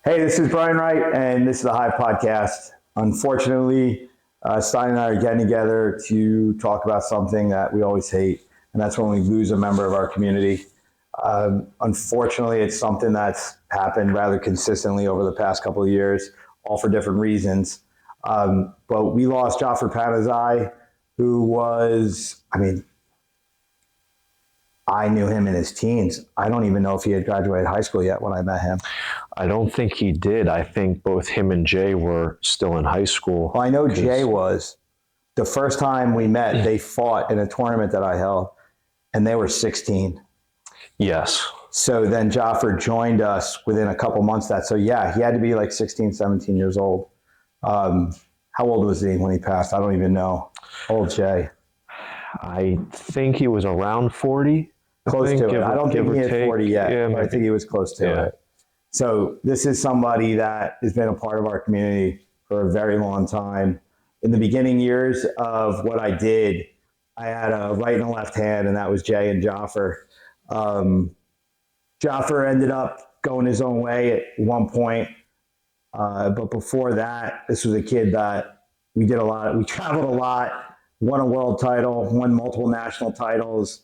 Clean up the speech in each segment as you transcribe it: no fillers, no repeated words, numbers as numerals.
Hey, this is Brian Wright, and this is the Hive podcast. Unfortunately, Stein and I are getting together to talk about something that we always hate, and that's when we lose a member of our community. Unfortunately, it's something that's happened rather consistently over the past couple of years, all for different reasons. But we lost Jaffer Panezai, who was, I knew him in his teens. I don't even know if he had graduated high school yet when I met him. I don't think he did. I think both him and Jay were still in high school. Well, I know Jay was. The first time we met, they fought in a tournament that I held, and they were 16. Yes. So then Jaffer joined us within a couple months of that. So yeah, he had to be like 16, 17 years old. How old was he when he passed? I don't even know. Old Jay. I think he was around 40. Close to it. I don't think he hit 40 yet, yeah, but I think he was close to it. So this is somebody that has been a part of our community for a very long time. In the beginning years of what I did, I had a right and a left hand, and that was Jay and Jaffer. Jaffer ended up going his own way at one point. But before that, this was a kid that we did a lot. We traveled a lot, won a world title, won multiple national titles,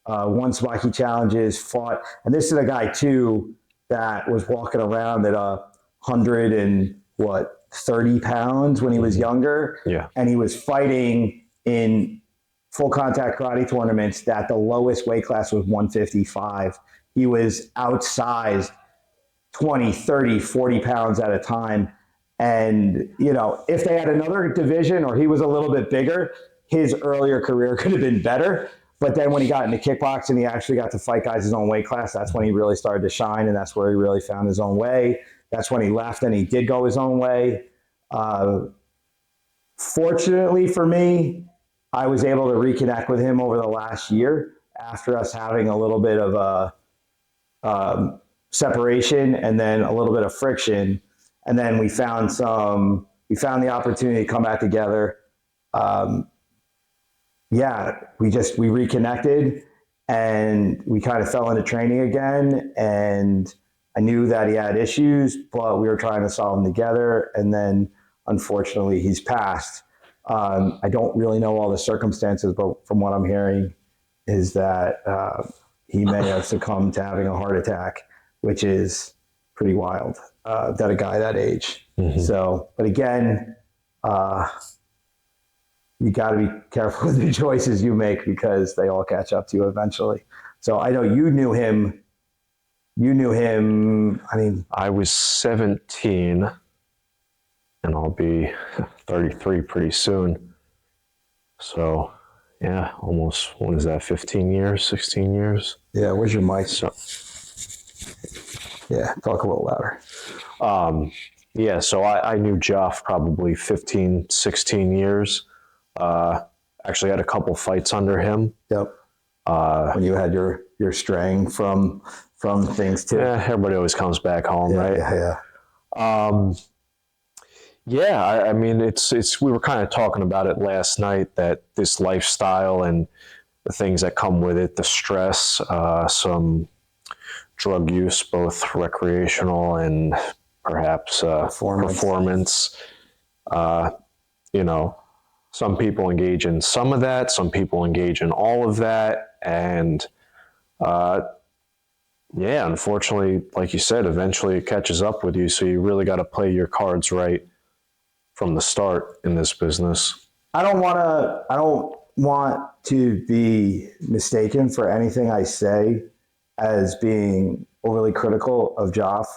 won Swaki challenges, fought. And this is a guy, too, that was walking around at 130 pounds when he was younger. Yeah. And he was fighting in full contact karate tournaments that the lowest weight class was 155. He was outsized 20, 30, 40 pounds at a time. And, you know, if they had another division or he was a little bit bigger, his earlier career could have been better. But then when he got into kickboxing, he actually got to fight guys his own weight class. That's when he really started to shine, and that's where he really found his own way. That's when he left and he did go his own way. Fortunately for me, I was able to reconnect with him over the last year after us having a little bit of a separation and then a little bit of friction. And then we found the opportunity to come back together. We reconnected and we kind of fell into training again. And I knew that he had issues, but we were trying to solve them together. And then unfortunately he's passed. I don't really know all the circumstances, but from what I'm hearing is that he may have succumbed to having a heart attack, which is pretty wild, that a guy that age. Mm-hmm. So, but again, you got to be careful with the choices you make because they all catch up to you eventually. So I know you knew him. I was 17 and I'll be 33 pretty soon. So yeah, almost, what is that, 15 years, 16 years? Yeah, where's your mic? So, yeah, talk a little louder. So I knew Joff probably 15, 16 years. Actually had a couple fights under him. Yep. When you had your straying from things too. Yeah, everybody always comes back home, right? Yeah. It's we were kind of talking about it last night, that this lifestyle and the things that come with it, the stress, some drug use, both recreational and perhaps performance. Some people engage in some of that, some people engage in all of that. And unfortunately, like you said, eventually it catches up with you. So you really got to play your cards right from the start in this business. I don't want to be mistaken for anything I say as being overly critical of Joff.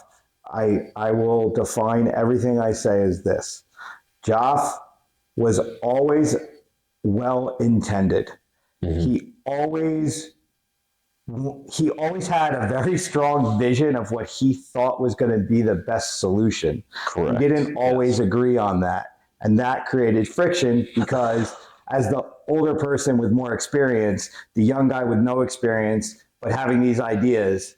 I will define everything I say as this. Joff was always well-intended. Mm-hmm. He always had a very strong vision of what he thought was going to be the best solution. Correct. He didn't always agree on that. And that created friction because as the older person with more experience, the young guy with no experience, but having these ideas,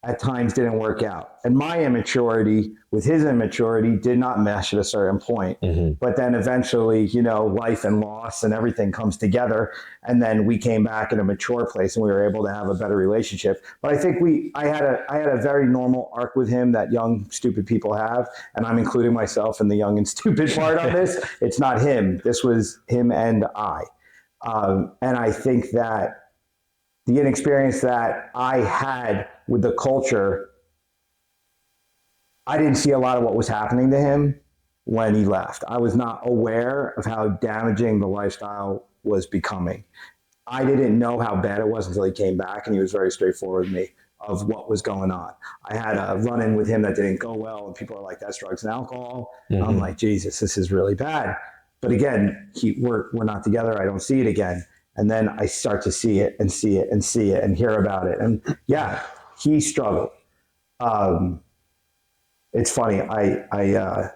at times didn't work out. And my immaturity with his immaturity did not mesh at a certain point. But then eventually, you know, life and loss and everything comes together. And then we came back in a mature place and we were able to have a better relationship. But I think I had a very normal arc with him that young, stupid people have. And I'm including myself in the young and stupid part of this. It's not him. This was him and I. And I think that the inexperience that I had with the culture, I didn't see a lot of what was happening to him when he left. I was not aware of how damaging the lifestyle was becoming. I didn't know how bad it was until he came back, and he was very straightforward with me of what was going on. I had a run-in with him that didn't go well, and people are like, that's drugs and alcohol. I'm like, Jesus, this is really bad. But again, we're not together. I don't see it again. And then I start to see it and see it and see it and hear about it. And yeah, he struggled. It's funny. I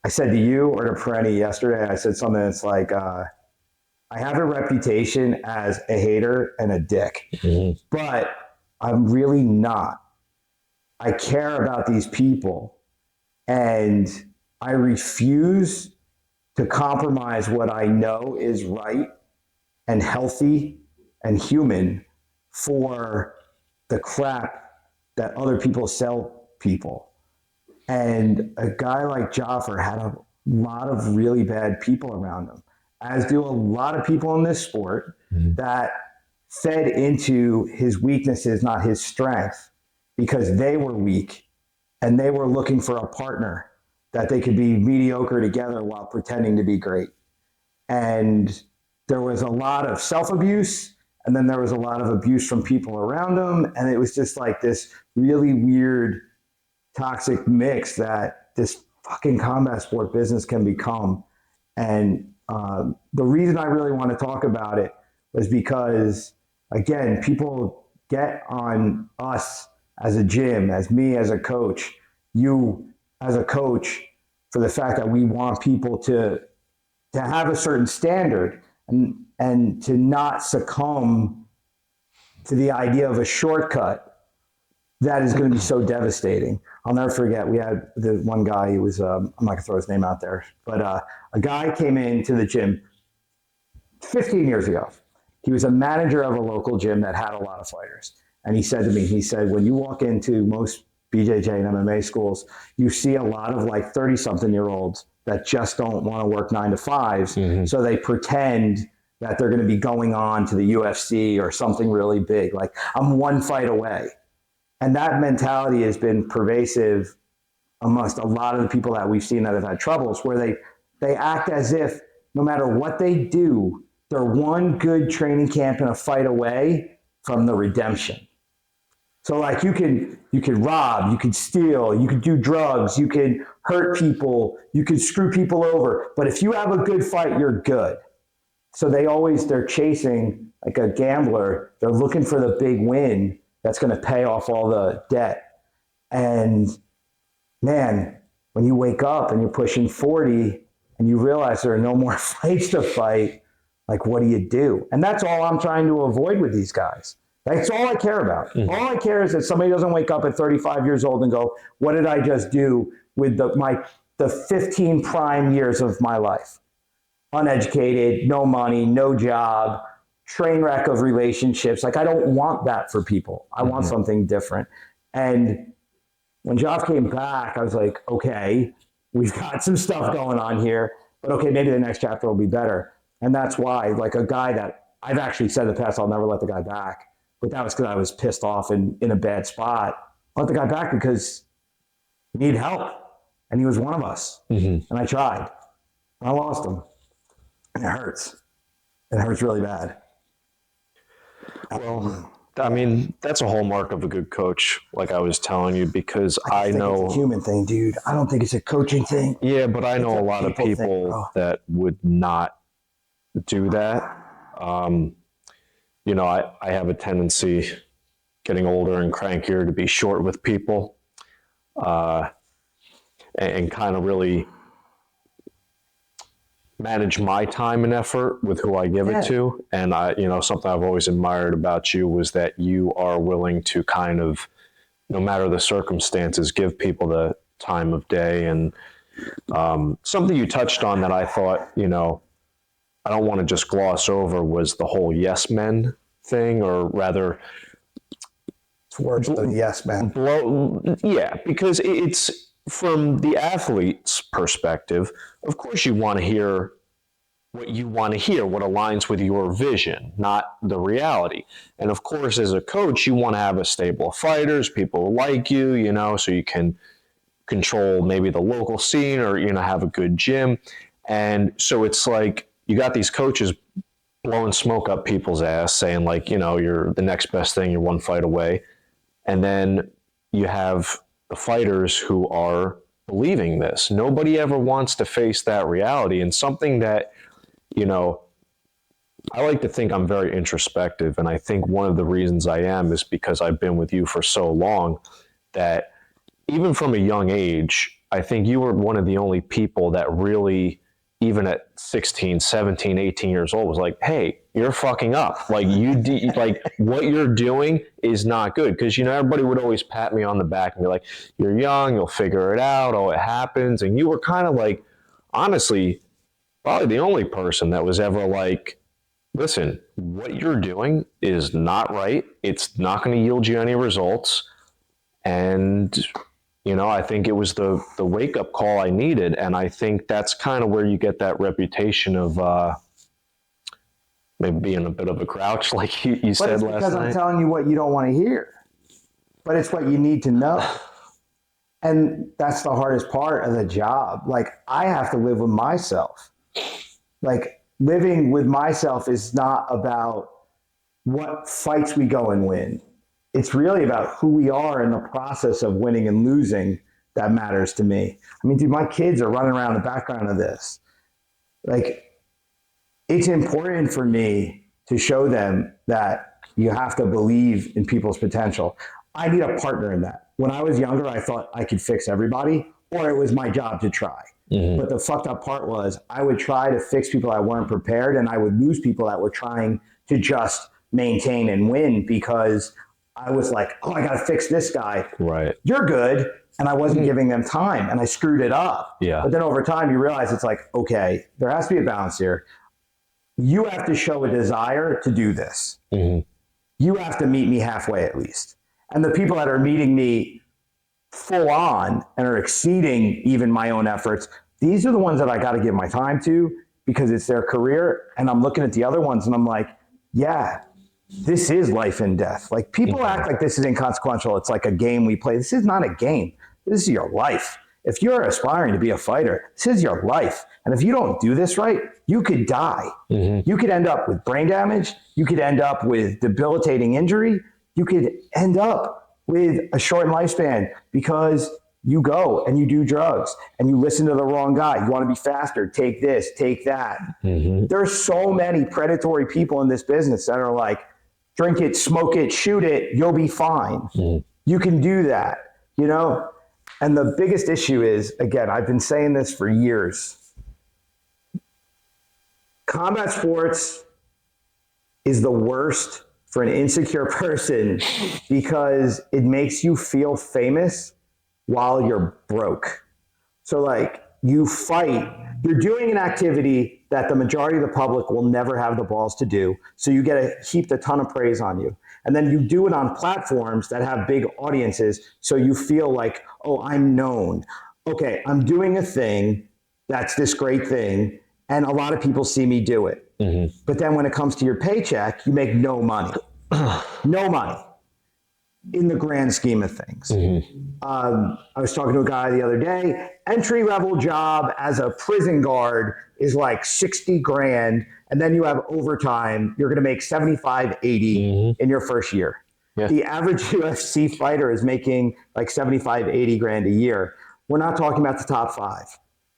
said to you or to Perenni yesterday, I said something that's like, I have a reputation as a hater and a dick, but I'm really not. I care about these people, and I refuse to compromise what I know is right and healthy and human for the crap that other people sell people. And a guy like Jaffer had a lot of really bad people around him, as do a lot of people in this sport that fed into his weaknesses, not his strength, because they were weak and they were looking for a partner that they could be mediocre together while pretending to be great. And there was a lot of self-abuse, and then there was a lot of abuse from people around him. And it was just like this really weird, toxic mix that this fucking combat sport business can become. And the reason I really want to talk about it was because, again, people get on us as a gym, as me as a coach, you as a coach, for the fact that we want people to have a certain standard and to not succumb to the idea of a shortcut that is going to be so devastating. I'll never forget, we had the one guy, he was, I'm not going to throw his name out there, but a guy came into the gym 15 years ago. He was a manager of a local gym that had a lot of fighters. And he said to me, he said, when you walk into most BJJ and MMA schools, you see a lot of like 30-something-year-olds that just don't want to work 9 to 5s. So they pretend that they're going to be going on to the UFC or something really big. Like, I'm one fight away. And that mentality has been pervasive amongst a lot of the people that we've seen that have had troubles, where they act as if no matter what they do, they're one good training camp and a fight away from the redemption. So like you can rob, you can steal, you can do drugs, you can hurt people, you can screw people over. But if you have a good fight, you're good. So they're chasing, like a gambler, they're looking for the big win that's going to pay off all the debt. And man, when you wake up and you're pushing 40 and you realize there are no more fights to fight, like, what do? And that's all I'm trying to avoid with these guys. That's all I care about. All I care is that somebody doesn't wake up at 35 years old and go, what did I just do with the 15 prime years of my life? Uneducated, no money, no job, train wreck of relationships. Like, I don't want that for people. I want something different. And when Joff came back, I was like, okay, we've got some stuff going on here, but okay, maybe the next chapter will be better. And that's why, like, a guy that I've actually said in the past, I'll never let the guy back. But that was because I was pissed off and in a bad spot. I let the guy back because he needed help. And he was one of us. And I tried. I lost him. And it hurts. It hurts really bad. Well, I mean, that's a hallmark of a good coach, like I was telling you, because I know it's a human thing, dude. I don't think it's a coaching thing. Yeah, but I know a lot of people that would not do that. You know, I have a tendency, getting older and crankier, to be short with people, and kind of really manage my time and effort with who I give it to. And something I've always admired about you was that you are willing to kind of no matter the circumstances, give people the time of day. And something you touched on that I thought, I don't want to just gloss over was the whole yes men thing, or rather, It's worse than yes men. yeah, because it's from the athlete's perspective. Of course, you want to hear what you want to hear, what aligns with your vision, not the reality. And of course, as a coach, you want to have a stable of fighters, people who like you, so you can control maybe the local scene, or, have a good gym. And so it's like, you got these coaches blowing smoke up people's ass, saying like, you're the next best thing, you're one fight away. And then you have the fighters who are believing this. Nobody ever wants to face that reality. And something that, I like to think I'm very introspective. And I think one of the reasons I am is because I've been with you for so long, that even from a young age, I think you were one of the only people that really, even at 16, 17, 18 years old, was like, hey, you're fucking up. Like, like what you're doing is not good. Because, everybody would always pat me on the back and be like, you're young, you'll figure it out. Oh, it happens. And you were kind of like, honestly, probably the only person that was ever like, listen, what you're doing is not right. It's not going to yield you any results. And I think it was the wake-up call I needed, and I think that's kind of where you get that reputation of maybe being a bit of a grouch, like you said last night. Because I'm telling you what you don't want to hear, but it's what you need to know. And that's the hardest part of the job. Like, I have to live with myself. Like, living with myself is not about what fights we go and win. It's really about who we are in the process of winning and losing that matters to me. I mean, dude, my kids are running around the background of this. Like, it's important for me to show them that you have to believe in people's potential. I need a partner in that. When I was younger, I thought I could fix everybody, or it was my job to try. Mm-hmm. But the fucked up part was I would try to fix people that weren't prepared, and I would lose people that were trying to just maintain and win, because I was like, oh, I got to fix this guy. Right. You're good. And I wasn't giving them time, and I screwed it up. Yeah. But then over time, you realize it's like, okay, there has to be a balance here. You have to show a desire to do this. Mm-hmm. You have to meet me halfway at least. And the people that are meeting me full on and are exceeding even my own efforts, these are the ones that I got to give my time to, because it's their career. And I'm looking at the other ones and I'm like, yeah, this is life and death. Like, people act like this is inconsequential. It's like a game we play. This is not a game. This is your life. If you're aspiring to be a fighter, this is your life. And if you don't do this right, you could die. Mm-hmm. You could end up with brain damage. You could end up with debilitating injury. You could end up with a shortened lifespan because you go and you do drugs and you listen to the wrong guy. You want to be faster, take this, take that. Mm-hmm. There's so many predatory people in this business that are like, drink it, smoke it, shoot it, you'll be fine. Mm-hmm. You can do that, And the biggest issue is, again, I've been saying this for years. Combat sports is the worst for an insecure person because it makes you feel famous while you're broke. So like, you fight, you're doing an activity that the majority of the public will never have the balls to do. So you get a heaped a ton of praise on you. And then you do it on platforms that have big audiences. So you feel like, oh, I'm known. Okay, I'm doing a thing that's this great thing, and a lot of people see me do it. Mm-hmm. But then when it comes to your paycheck, you make no money. No money in the grand scheme of things. Mm-hmm. I was talking to a guy the other day, entry-level job as a prison guard is like 60 grand. And then you have overtime. You're going to make 75, 80 mm-hmm. in your first year. Yeah. The average UFC fighter is making like 75, 80 grand a year. We're not talking about the top five.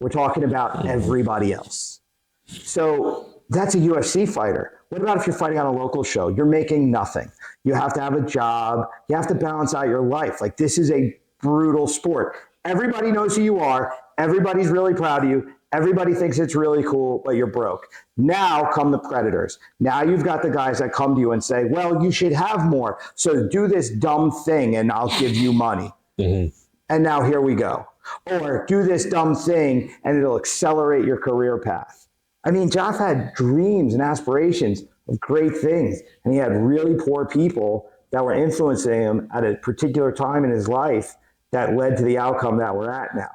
We're talking about mm-hmm. everybody else. So that's a UFC fighter. What about if you're fighting on a local show? You're making nothing. You have to have a job. You have to balance out your life. Like, this is a brutal sport. Everybody knows who you are. Everybody's really proud of you. Everybody thinks it's really cool, but you're broke. Now come the predators. Now you've got the guys that come to you and say, well, you should have more. So do this dumb thing and I'll give you money. Mm-hmm. And now here we go. Or do this dumb thing and it'll accelerate your career path. I mean, Joff had dreams and aspirations of great things. And he had really poor people that were influencing him at a particular time in his life that led to the outcome that we're at now.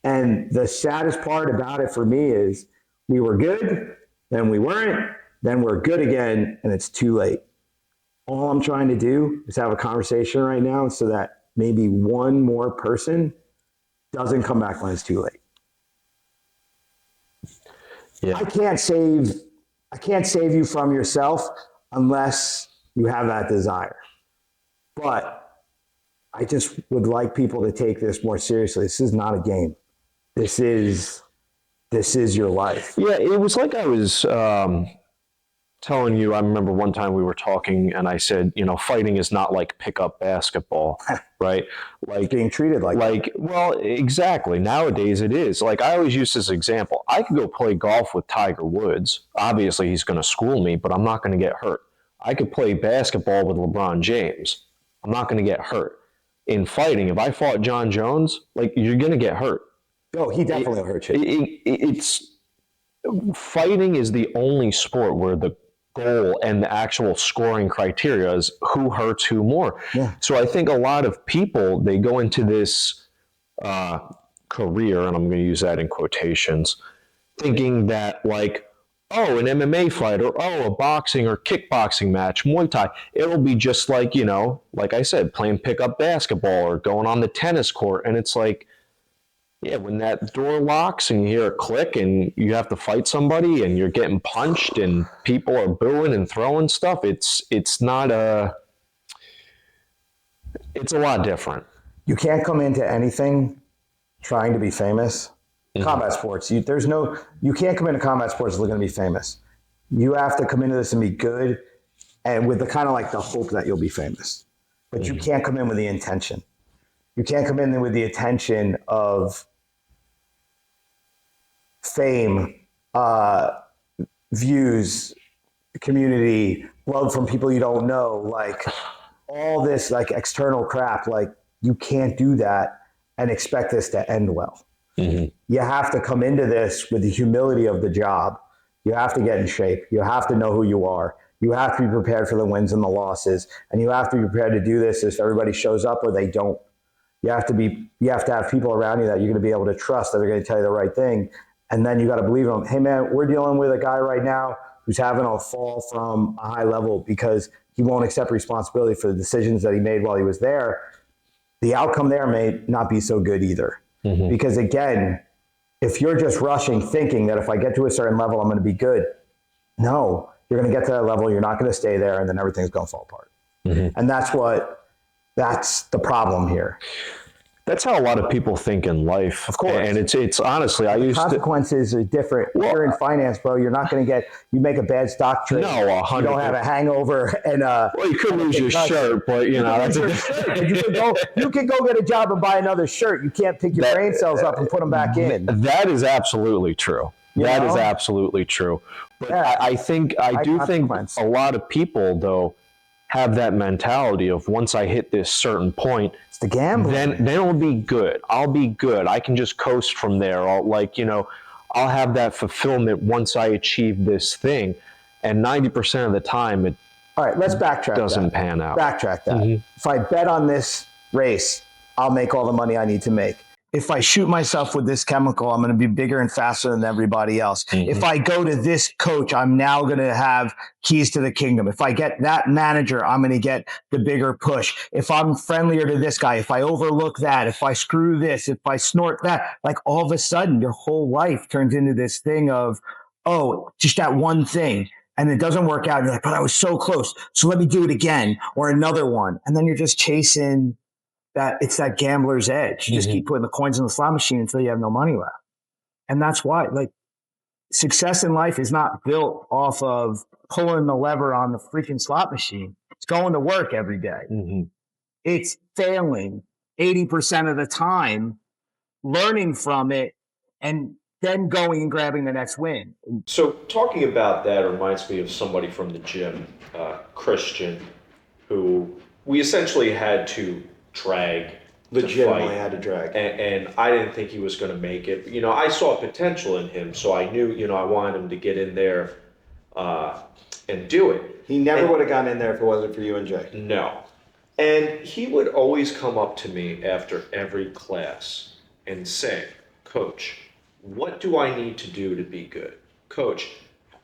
And the saddest part about it for me is we were good, then we weren't, then we're good again, and it's too late. All I'm trying to do is have a conversation right now so that maybe one more person doesn't come back when it's too late. Yeah. I can't save you from yourself unless you have that desire. But I just would like people to take this more seriously. This is not a game. This is your life. Yeah, it was like I was telling you, I remember one time we were talking and I said, fighting is not like pickup basketball, right? Like being treated like that. Well, exactly. Nowadays it is. Like I always use this example. I could go play golf with Tiger Woods. Obviously he's going to school me, but I'm not going to get hurt. I could play basketball with LeBron James. I'm not going to get hurt. In fighting, if I fought John Jones, you're going to get hurt. Oh, he definitely will hurt you. Fighting is the only sport where the goal and the actual scoring criteria is who hurts who more. Yeah. So I think a lot of people, they go into this career, and I'm going to use that in quotations, thinking that an MMA fight or a boxing or kickboxing match, Muay Thai, it'll be just like I said, playing pickup basketball or going on the tennis court. And it's like, yeah, when that door locks and you hear a click and you have to fight somebody and you're getting punched and people are booing and throwing stuff, it's a lot different. You can't come into anything trying to be famous. Mm-hmm. Combat sports, you can't come into combat sports looking to be famous. You have to come into this and be good and with the kind of the hope that you'll be famous. But you can't come in with the intention. You can't come in with the intention of fame, views, community, love from people you don't know, all this external crap. You can't do that and expect this to end well. Mm-hmm. You have to come into this with the humility of the job. You have to get in shape. You have to know who you are. You have to be prepared for the wins and the losses. And you have to be prepared to do this if everybody shows up or they don't. You have to have people around you that you're going to be able to trust, that are going to tell you the right thing. And then you got to believe them. Hey man, we're dealing with a guy right now who's having a fall from a high level because he won't accept responsibility for the decisions that he made while he was there. The outcome there may not be so good either. Mm-hmm. Because again, if you're just rushing, thinking that if I get to a certain level, I'm going to be good. No, you're going to get to that level. You're not going to stay there. And then everything's going to fall apart. Mm-hmm. And that's the problem here. That's how a lot of people think in life. Of course. And it's honestly, consequences are different. Well, you're in finance, bro. You're not going to you make a bad stock trade. No, 100%. You don't have a hangover. And you could lose your shirt, but that's you can go get a job and buy another shirt. You can't pick your brain cells up and put them back in. That is absolutely true. That is absolutely true. But yeah, I do think a lot of people, though, have that mentality of once I hit this certain point, it's the gambling. Then it'll be good. I'll be good. I can just coast from there. I'll have that fulfillment once I achieve this thing. And 90% of the time, all right, let's backtrack. Doesn't pan out. Backtrack that. Mm-hmm. If I bet on this race, I'll make all the money I need to make. If I shoot myself with this chemical, I'm going to be bigger and faster than everybody else. Mm-hmm. If I go to this coach, I'm now going to have keys to the kingdom. If I get that manager, I'm going to get the bigger push. If I'm friendlier to this guy, if I overlook that, if I screw this, if I snort that, all of a sudden your whole life turns into this thing of, just that one thing. And it doesn't work out. You're like, but I was so close. So let me do it again or another one. And then you're just chasing it's that gambler's edge. You just keep putting the coins in the slot machine until you have no money left. And that's why, success in life is not built off of pulling the lever on the freaking slot machine. It's going to work every day. Mm-hmm. It's failing 80% of the time learning from it, and then going and grabbing the next win. So talking about that reminds me of somebody from the gym, Christian, who we essentially had to drag Legitimately to fight, had to drag. and I didn't think he was going to make it. You know, I saw potential in him, so I knew, you know, I wanted him to get in there and do it. He never would have gotten in there if it wasn't for you and Jay. No. And he would always come up to me after every class and say, Coach, what do I need to do to be good? Coach,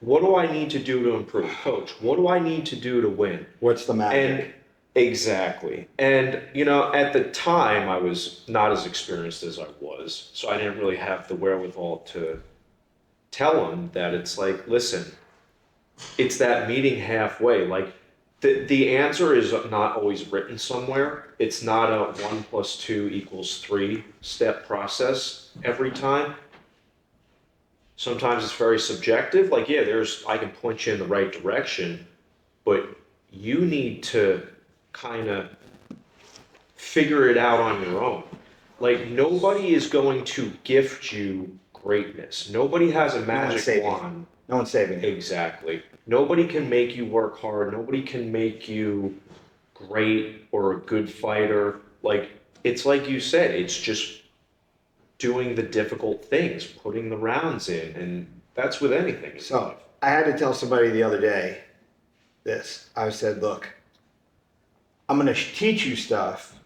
what do I need to do to improve? Coach, what do I need to do to win? What's the magic? And exactly. And, you know, at the time, I was not as experienced as I was. So I didn't really have the wherewithal to tell him that it's like, listen, it's that meeting halfway. Like, the answer is not always written somewhere. It's not a 1 + 2 = 3 step process every time. Sometimes it's very subjective. Like, yeah, I can point you in the right direction, but you need to kind of figure it out on your own. Like, nobody is going to gift you greatness. Nobody has a magic wand. No one's saving you. Exactly. Nobody can make you work hard. Nobody can make you great or a good fighter. Like, it's like you said, it's just doing the difficult things, putting the rounds in, and that's with anything. So I had to tell somebody the other day this. I said, look, I'm going to teach you stuff,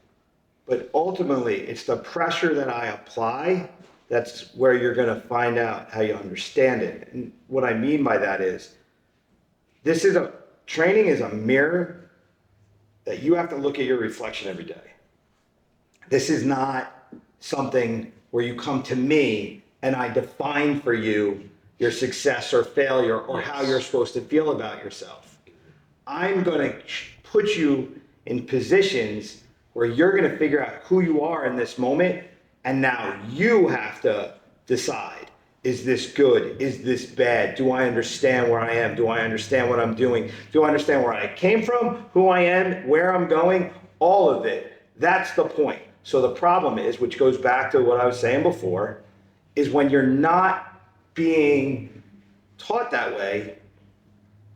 but ultimately it's the pressure that I apply that's where you're going to find out how you understand it. And what I mean by that is, training is a mirror that you have to look at your reflection every day. This is not something where you come to me and I define for you your success or failure or how you're supposed to feel about yourself. I'm going to put you in positions where you're going to figure out who you are in this moment, and now you have to decide, is this good? Is this bad? Do I understand where I am? Do I understand what I'm doing? Do I understand where I came from, who I am, where I'm going? All of it. That's the point. So the problem is, which goes back to what I was saying before, is when you're not being taught that way,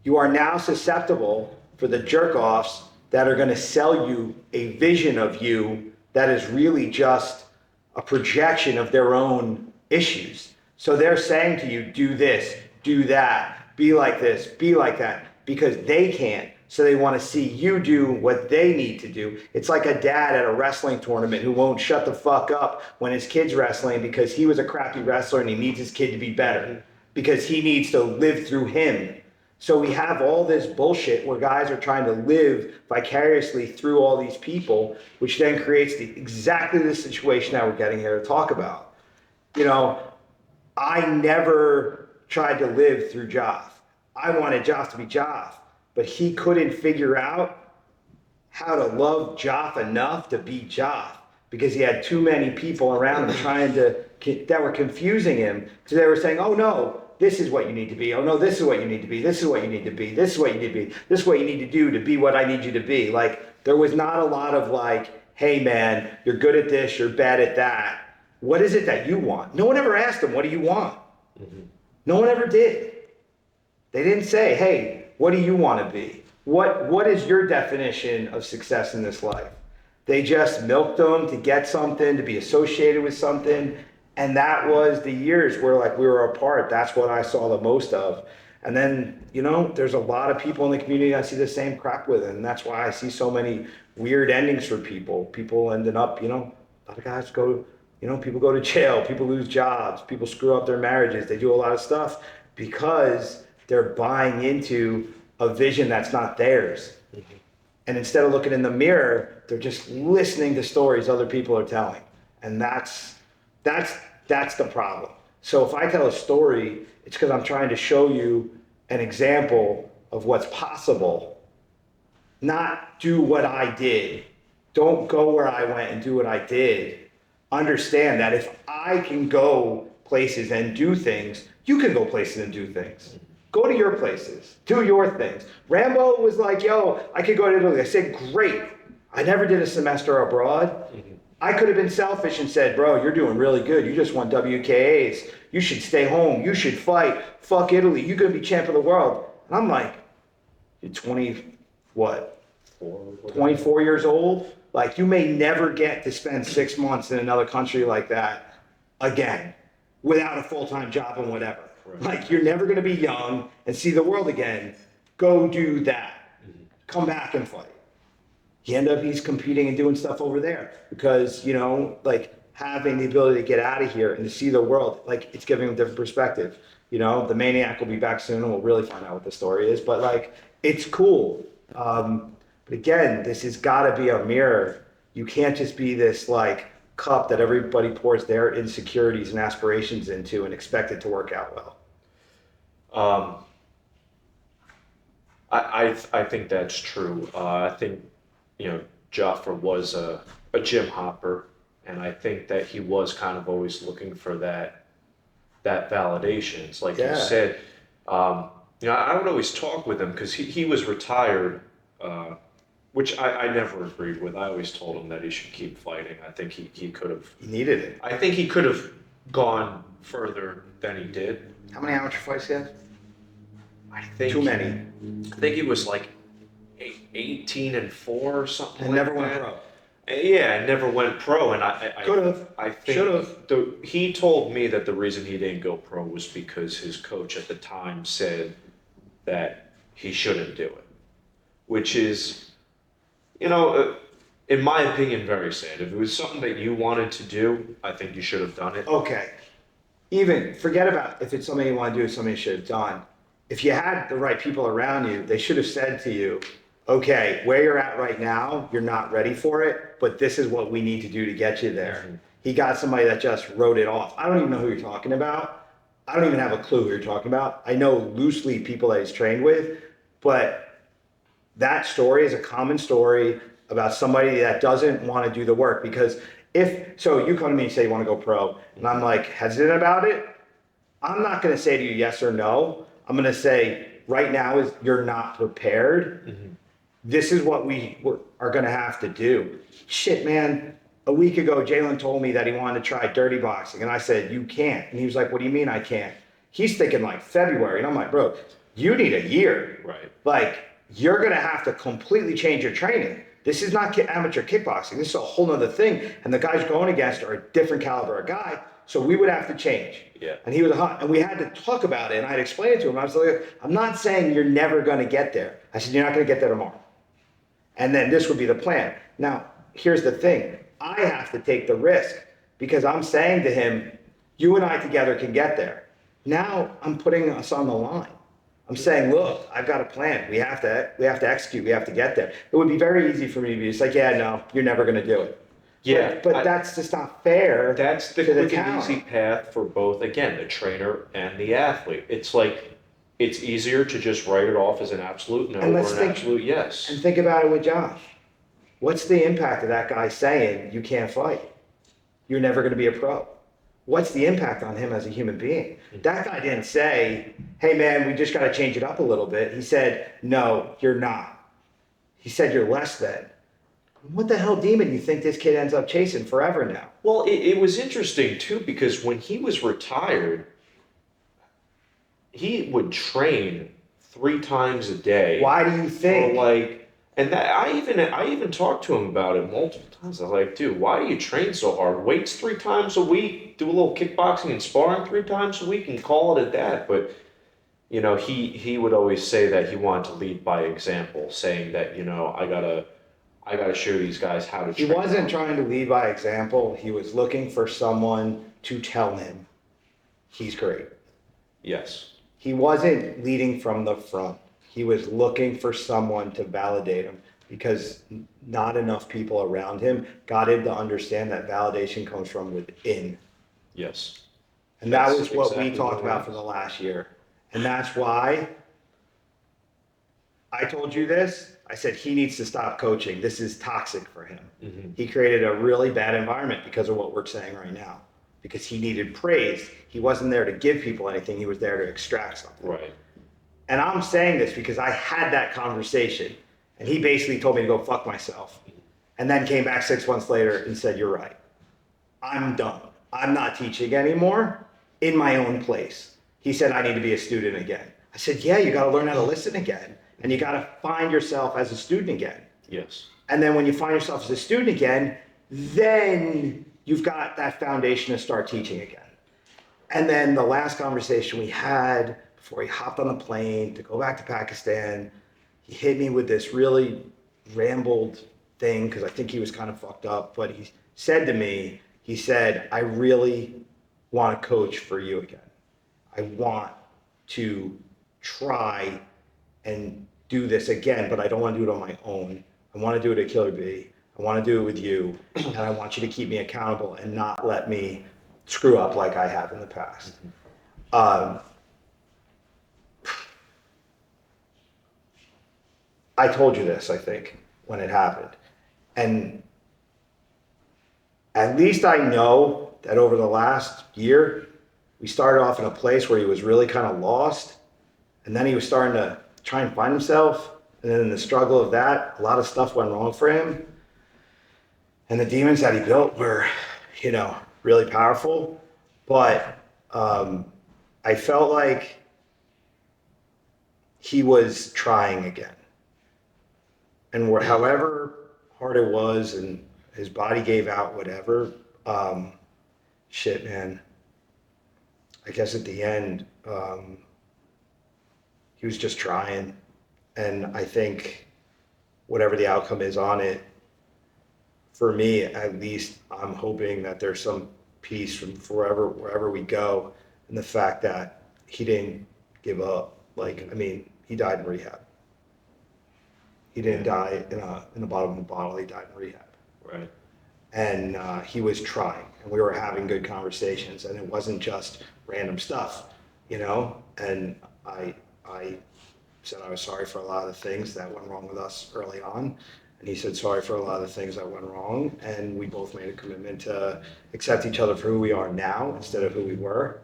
you are now susceptible for the jerk-offs that are going to sell you a vision of you that is really just a projection of their own issues. So they're saying to you, do this, do that, be like this, be like that, because they can't. So they want to see you do what they need to do. It's like a dad at a wrestling tournament who won't shut the fuck up when his kid's wrestling because he was a crappy wrestler and he needs his kid to be better because he needs to live through him. So we have all this bullshit where guys are trying to live vicariously through all these people, which then creates exactly the situation that we're getting here to talk about. You know, I never tried to live through Jaff. I wanted Jaff to be Jaff, but he couldn't figure out how to love Jaff enough to be Jaff because he had too many people around him that were confusing him because they were saying, oh no, this is what you need to be. Oh no, this is what you need to be. This is what you need to be. This is what you need to be. This is what you need to do to be what I need you to be. Like, there was not a lot of like, hey man, you're good at this, you're bad at that. What is it that you want? No one ever asked him, what do you want? Mm-hmm. No one ever did. They didn't say, hey, what do you want to be? What is your definition of success in this life? They just milked them to get something, to be associated with something. And that was the years where like we were apart. That's what I saw the most of. And then, you know, there's a lot of people in the community I see the same crap with. And that's why I see so many weird endings for people. People ending up, you know, a lot of guys go, you know, people go to jail, people lose jobs, people screw up their marriages. They do a lot of stuff because they're buying into a vision that's not theirs. Mm-hmm. And instead of looking in the mirror, they're just listening to stories other people are telling. And that's the problem. So if I tell a story, it's because I'm trying to show you an example of what's possible, not do what I did. Don't go where I went and do what I did. Understand that if I can go places and do things, you can go places and do things. Go to your places, do your things. Rambo was like, yo, I could go to Italy. I said, great. I never did a semester abroad. Mm-hmm. I could have been selfish and said, bro, you're doing really good. You just won WKAs. You should stay home. You should fight. Fuck Italy. You're going to be champ of the world. And I'm like, you're 20, what? 24 years old? Like, you may never get to spend 6 months in another country like that again without a full-time job and whatever. Right. Like, you're never going to be young and see the world again. Go do that. Come back and fight. He's competing and doing stuff over there because, you know, like having the ability to get out of here and to see the world, like it's giving him a different perspective. You know, the Maniac will be back soon and we'll really find out what the story is, but like, it's cool. But again, this has got to be a mirror. You can't just be this like cup that everybody pours their insecurities and aspirations into and expect it to work out well. I think that's true. I think, you know, Jaffer was a gym hopper, and I think that he was kind of always looking for that validation. It's like you said, you know, I would always talk with him because he was retired, which I never agreed with. I always told him that he should keep fighting. I think he could have. He needed it. I think he could have gone further than he did. How many amateur fights he had? I think too many. I think he was like 18-4 or something. And like never went that. pro. Yeah, never went pro, and I could have. I think should have. He told me that the reason he didn't go pro was because his coach at the time said that he shouldn't do it, which is, you know, in my opinion, very sad. If it was something that you wanted to do, I think you should have done it. Okay. Even forget about if it's something you want to do, it's something you should have done. If you had the right people around you, they should have said to you, okay, where you're at right now, you're not ready for it, but this is what we need to do to get you there. Mm-hmm. He got somebody that just wrote it off. I don't even know who you're talking about. I don't even have a clue who you're talking about. I know loosely people that he's trained with, but that story is a common story about somebody that doesn't want to do the work. Because so you come to me and say you want to go pro, and I'm like hesitant about it, I'm not going to say to you yes or no. I'm going to say right now is you're not prepared. Mm-hmm. This is what we are going to have to do. Shit, man. A week ago, Jalen told me that he wanted to try dirty boxing. And I said, you can't. And he was like, what do you mean I can't? He's thinking like February. And I'm like, bro, you need a year. Right. Like, you're going to have to completely change your training. This is not amateur kickboxing. This is a whole nother thing. And the guys going against are a different caliber of guy. So we would have to change. Yeah. And he was hot. And we had to talk about it. And I'd explain it to him. I was like, I'm not saying you're never going to get there. I said, you're not going to get there tomorrow. And then this would be the plan. Now, here's the thing. I have to take the risk because I'm saying to him, you and I together can get there. Now I'm putting us on the line. I'm saying, look, I've got a plan. We have to execute. We have to get there. It would be very easy for me to be just like, yeah, no, you're never going to do it. Yeah, but that's just not fair. That's the quick and easy path for both, again, the trainer and the athlete. It's like, it's easier to just write it off as an absolute no or an absolute yes. And think about it with Josh. What's the impact of that guy saying you can't fight? You're never going to be a pro. What's the impact on him as a human being? That guy didn't say, hey man, we just got to change it up a little bit. He said, no, you're not. He said, you're less than. What the hell demon you think this kid ends up chasing forever now? Well, it was interesting too, because when he was retired, he would train 3 times a day. Why do you think? And that I even talked to him about it multiple times. I was like, dude, why do you train so hard? Weights 3 times a week, do a little kickboxing and sparring 3 times a week and call it at that. But, you know, he would always say that he wanted to lead by example, saying that, you know, I gotta show these guys how to train. He wasn't trying to lead by example. He was looking for someone to tell him he's great. Yes. He wasn't leading from the front. He was looking for someone to validate him because not enough people around him got him to understand that validation comes from within. Yes. And that was what we talked about for the last year. And that's why I told you this. I said he needs to stop coaching. This is toxic for him. Mm-hmm. He created a really bad environment because of what we're saying right now. Because he needed praise. He wasn't there to give people anything. He was there to extract something. Right. And I'm saying this because I had that conversation. And he basically told me to go fuck myself. and then came back 6 months later and said, "You're right. I'm done. I'm not teaching anymore in my own place." He said, "I need to be a student again." I said, "Yeah, you got to learn how to listen again. And you got to find yourself as a student again." Yes. And then when you find yourself as a student again, then you've got that foundation to start teaching again. And then the last conversation we had before he hopped on the plane to go back to Pakistan, he hit me with this really rambled thing because I think he was kind of fucked up. But he said to me, he said, "I really want to coach for you again. I want to try and do this again, but I don't want to do it on my own. I want to do it at Killer Bee. I want to do it with you, and I want you to keep me accountable and not let me screw up like I have in the past." I told you this, I think, when it happened. And at least I know that over the last year, we started off in a place where he was really kind of lost. And then he was starting to try and find himself. And then in the struggle of that, a lot of stuff went wrong for him. And the demons that he built were, really powerful. But I felt like he was trying again. And however hard it was and his body gave out, whatever, shit, man. I guess at the end, he was just trying. And I think whatever the outcome is on it, for me, at least, I'm hoping that there's some peace from wherever we go. And the fact that he didn't give up. He died in rehab. He didn't die in the bottom of the bottle. He died in rehab. Right. And he was trying, and we were having good conversations, and it wasn't just random stuff, And I said I was sorry for a lot of the things that went wrong with us early on, and he said sorry for a lot of the things that went wrong, and we both made a commitment to accept each other for who we are now instead of who we were,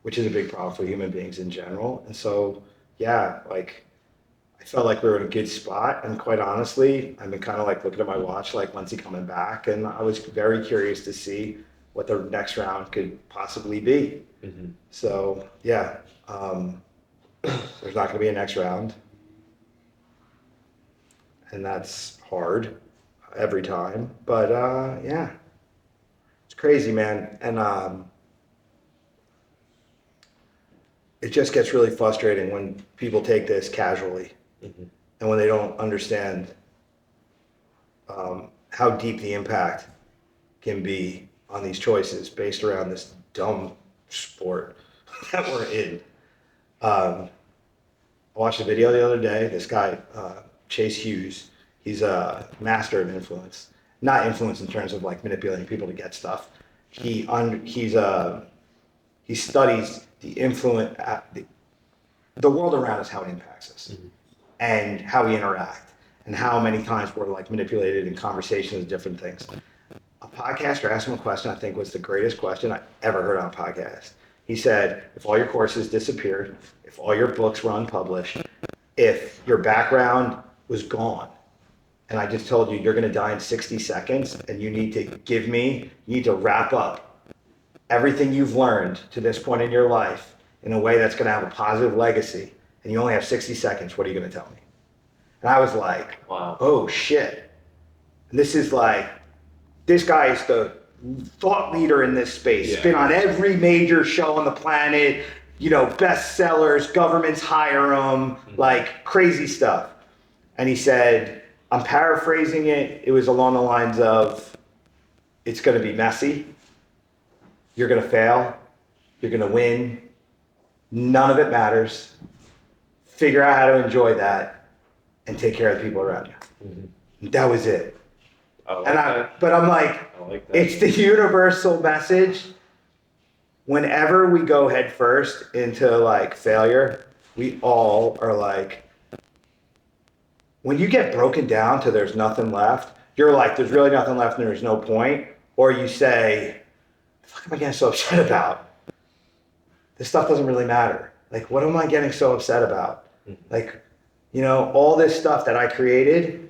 which is a big problem for human beings in general. And so, yeah, I felt like we were in a good spot, and quite honestly, I've been kind of looking at my watch, when's he coming back? And I was very curious to see what the next round could possibly be. Mm-hmm. So yeah, there's not going to be a next round, and that's hard every time. But yeah, it's crazy, man, and it just gets really frustrating when people take this casually. Mm-hmm. And when they don't understand how deep the impact can be on these choices based around this dumb sport that we're in. I watched a video the other day. This guy, Chase Hughes, he's a master of influence. Not influence in terms of manipulating people to get stuff. He studies the influence, the world around us, how it impacts us. Mm-hmm. And how we interact, and how many times we're manipulated in conversations and different things. A podcaster asked him a question I think was the greatest question I ever heard on a podcast. He said, if all your courses disappeared, if all your books were unpublished, if your background was gone, and I just told you you're going to die in 60 seconds, and you need to wrap up everything you've learned to this point in your life in a way that's going to have a positive legacy, and you only have 60 seconds, what are you going to tell me? And I was like, wow. Oh shit. And this is this guy is the thought leader in this space. Yeah. Been on every major show on the planet, bestsellers, governments hire him, crazy stuff. And he said, I'm paraphrasing it. It was along the lines of, it's going to be messy. You're going to fail. You're going to win. None of it matters. Figure out how to enjoy that and take care of the people around you. Mm-hmm. That was it. But I'm it's the universal message. Whenever we go head first into failure, we all are when you get broken down to there's nothing left, you're there's really nothing left and there's no point. Or you say, what the fuck am I getting so upset about? This stuff doesn't really matter. What am I getting so upset about? All this stuff that I created,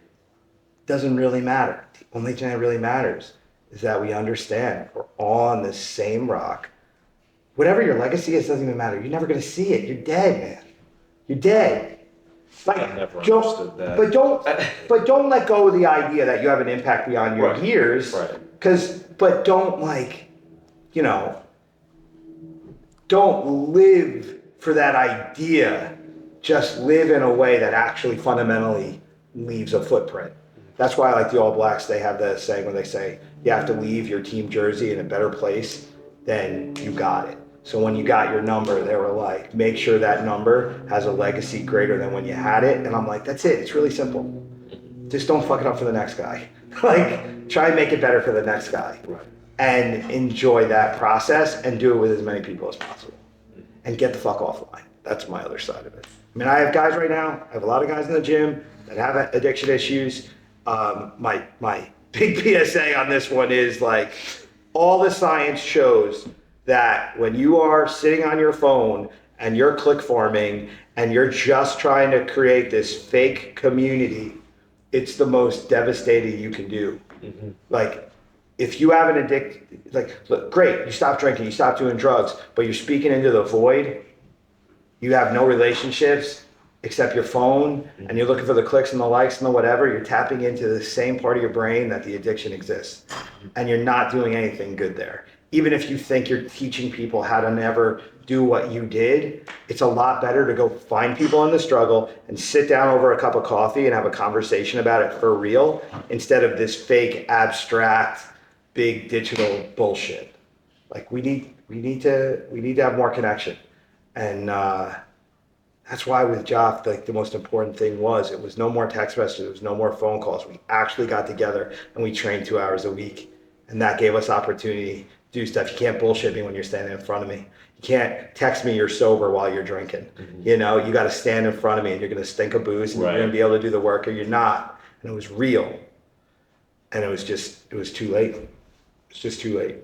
doesn't really matter. The only thing that really matters is that we understand we're all on the same rock. Whatever your legacy is doesn't even matter. You're never going to see it. You're dead, man. You're dead. Like, I never understood that. But don't let go of the idea that you have an impact beyond your years. Right. But don't don't live for that idea. Just live in a way that actually fundamentally leaves a footprint. That's why I like the All Blacks. They have the saying when they say you have to leave your team jersey in a better place than you got it. So when you got your number, they were like, make sure that number has a legacy greater than when you had it. And I'm like, that's it. It's really simple. Just don't fuck it up for the next guy. Like, try and make it better for the next guy. Right. And enjoy that process and do it with as many people as possible. And get the fuck offline. That's my other side of it. I mean, I have guys right now. I have a lot of guys in the gym that have addiction issues. My big PSA on this one is like, all the science shows that when you are sitting on your phone and you're click farming and you're just trying to create this fake community, it's the most devastating you can do. Mm-hmm. Like, if you have an look, great, you stop drinking, you stop doing drugs, but you're speaking into the void, you have no relationships except your phone, and you're looking for the clicks and the likes and the whatever, you're tapping into the same part of your brain that the addiction exists. And you're not doing anything good there. Even if you think you're teaching people how to never do what you did, it's a lot better to go find people in the struggle and sit down over a cup of coffee and have a conversation about it for real, instead of this fake, abstract, big digital bullshit. Like, we need to have more connection. And that's why with Joff, like, the most important thing was, it was no more text messages, it was no more phone calls. We actually got together and we trained 2 hours a week. And that gave us opportunity to do stuff. You can't bullshit me when you're standing in front of me. You can't text me you're sober while you're drinking. Mm-hmm. You know, you got to stand in front of me and you're going to stink of booze and you're going to be able to do the work, or you're not. And it was real. And it was too late. It's just too late.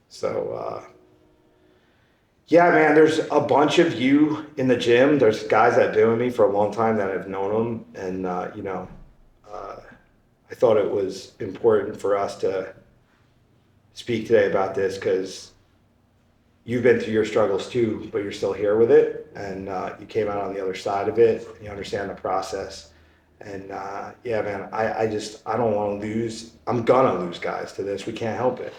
So, yeah, man, there's a bunch of you in the gym. There's guys that have been with me for a long time that have known them. And, I thought it was important for us to speak today about this, because you've been through your struggles too, but you're still here with it. And you came out on the other side of it. And you understand the process. And yeah, man, I don't want to lose. I'm going to lose guys to this. We can't help it.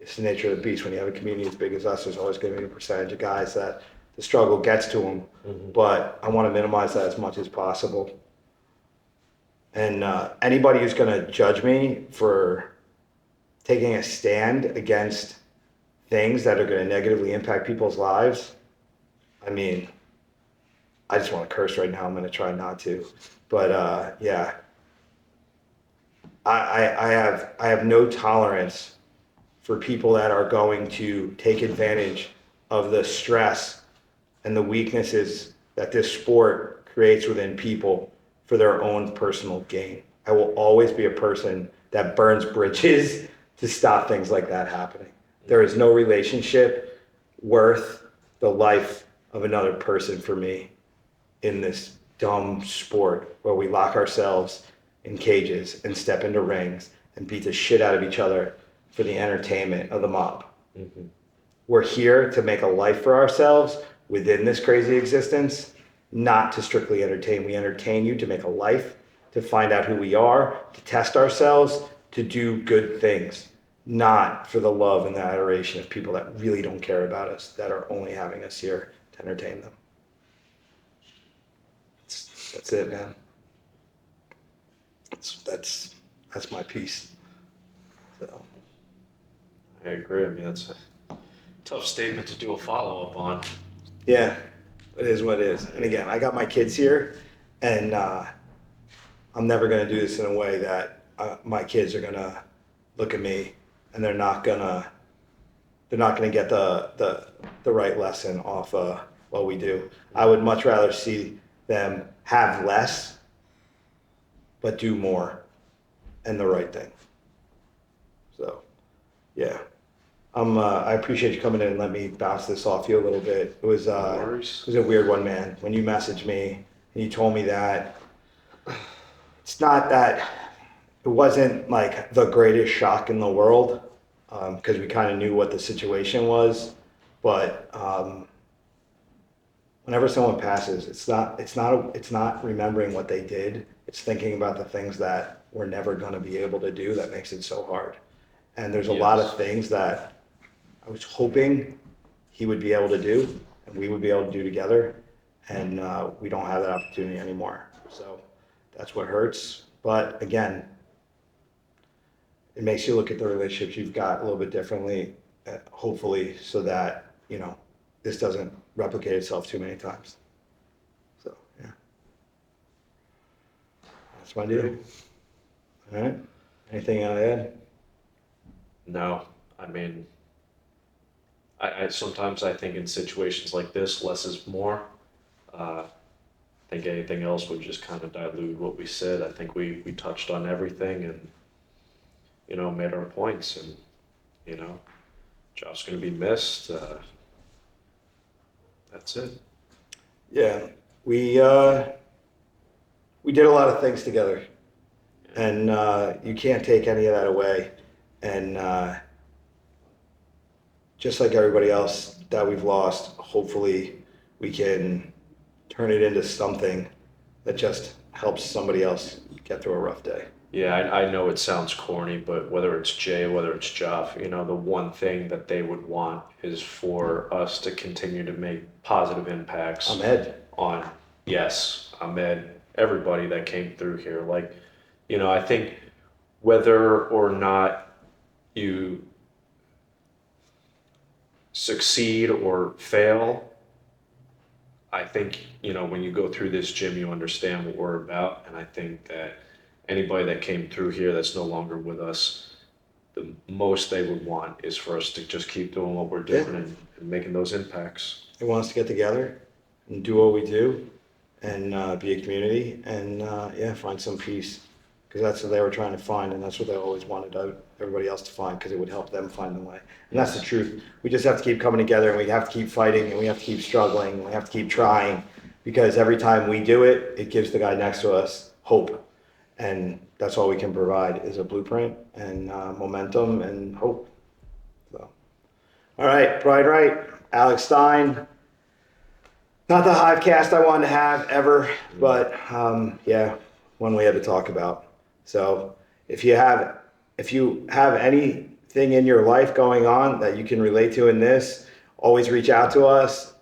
It's the nature of the beast. When you have a community as big as us, there's always going to be a percentage of guys that the struggle gets to them. Mm-hmm. But I want to minimize that as much as possible. And anybody who's going to judge me for taking a stand against things that are going to negatively impact people's lives, I mean, I just want to curse right now. I'm going to try not to. But yeah, I have no tolerance for people that are going to take advantage of the stress and the weaknesses that this sport creates within people for their own personal gain. I will always be a person that burns bridges to stop things like that happening. There is no relationship worth the life of another person for me in this dumb sport where we lock ourselves in cages and step into rings and beat the shit out of each other for the entertainment of the mob. Mm-hmm. We're here to make a life for ourselves within this crazy existence, not to strictly entertain. We entertain you to make a life, to find out who we are, to test ourselves, to do good things, not for the love and the adoration of people that really don't care about us, that are only having us here to entertain them. That's it, man. That's my piece. So. I agree. I mean, that's a tough statement to do a follow-up on. Yeah, it is what it is. And again, I got my kids here, and I'm never going to do this in a way that my kids are going to look at me and they're not going to get the right lesson off what we do. I would much rather see them have less but do more and the right thing. So, yeah. I appreciate you coming in and let me bounce this off you a little bit. It was a weird one, man. When you messaged me and you told me that, it's not that it wasn't like the greatest shock in the world because we kind of knew what the situation was. But whenever someone passes, it's not remembering what they did. It's thinking about the things that we're never going to be able to do that makes it so hard. And there's a lot of things that I was hoping he would be able to do and we would be able to do together. And we don't have that opportunity anymore. So that's what hurts. But again, it makes you look at the relationships you've got a little bit differently, hopefully, so that, this doesn't replicate itself too many times. So, yeah. That's my deal. All right. Anything I add? No, I mean, I sometimes I think in situations like this, less is more. I think anything else would just kind of dilute what we said. I think we touched on everything and, made our points and, Jeff's going to be missed. That's it. Yeah. We did a lot of things together, and you can't take any of that away. And just like everybody else that we've lost, hopefully we can turn it into something that just helps somebody else get through a rough day. Yeah, I know it sounds corny, but whether it's Jay, whether it's Jeff, the one thing that they would want is for us to continue to make positive impacts Ahmed. on, yes, Ahmed, everybody that came through here. Like, I think whether or not you succeed or fail, I think, when you go through this, Jim, you understand what we're about. And I think that anybody that came through here that's no longer with us, the most they would want is for us to just keep doing what we're doing and making those impacts. They want us to get together and do what we do and be a community and, find some peace. Because that's what they were trying to find, and that's what they always wanted everybody else to find, because it would help them find the way. And that's the truth. We just have to keep coming together, and we have to keep fighting, and we have to keep struggling, and we have to keep trying, because every time we do it, it gives the guy next to us hope. And that's all we can provide is a blueprint and momentum and hope. So, all right, Brian Wright, Alex Stein. Not the Hive cast I wanted to have ever, but one we had to talk about. So if you have anything in your life going on that you can relate to in this, always reach out to us.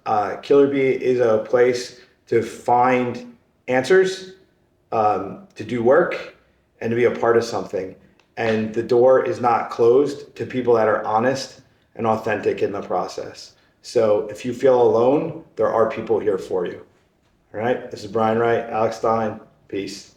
Killer Bee is a place to find answers, to do work, and to be a part of something. And the door is not closed to people that are honest and authentic in the process. So if you feel alone, there are people here for you. All right. This is Brian Wright, Alex Stein. Peace.